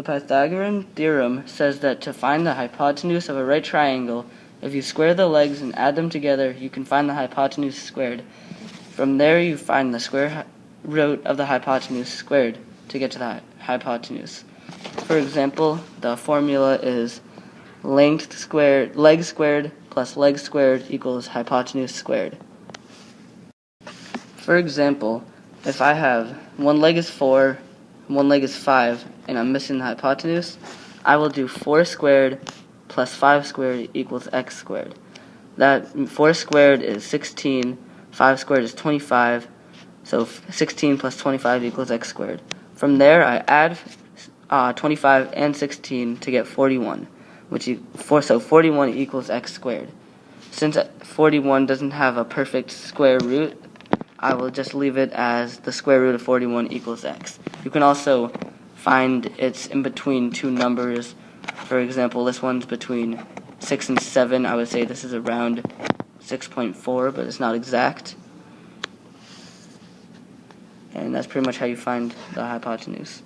The Pythagorean theorem says that to find the hypotenuse of a right triangle, if you square the legs and add them together, you can find the hypotenuse squared. From there, you find the square root of the hypotenuse squared to get to the hypotenuse. For example, the formula is legs squared plus legs squared equals hypotenuse squared. For example, if I have one leg is 4, one leg is 5, and I'm missing the hypotenuse, I will do 4 squared plus 5 squared equals x squared. That 4 squared is 16, 5 squared is 25, so 16 plus 25 equals x squared. From there, I add 25 and 16 to get 41, so 41 equals x squared. Since 41 doesn't have a perfect square root, I will just leave it as the square root of 41 equals x. You can also find it's in between two numbers. For example, this one's between 6 and 7. I would say this is around 6.4, but it's not exact. And that's pretty much how you find the hypotenuse.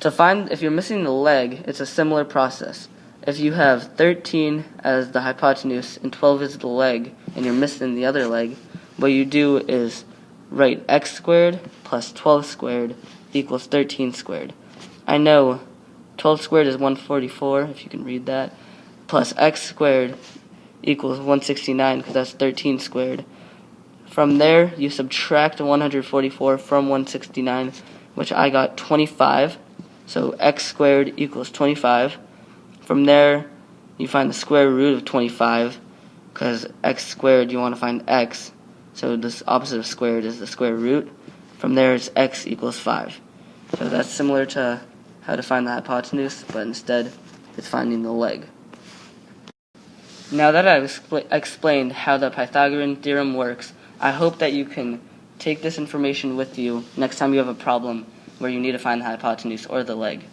To find if you're missing the leg, it's a similar process. If you have 13 as the hypotenuse and 12 as the leg, and you're missing the other leg, what you do is write x squared plus 12 squared equals 13 squared. I know 12 squared is 144, if you can read that, plus x squared equals 169, because that's 13 squared. From there, you subtract 144 from 169, which I got 25, so x squared equals 25. From there, you find the square root of 25, because x squared, you want to find x, so the opposite of squared is the square root. From there, it's x equals 5. So that's similar to how to find the hypotenuse, but instead, it's finding the leg. Now that I've explained how the Pythagorean theorem works, I hope that you can take this information with you next time you have a problem where you need to find the hypotenuse or the leg.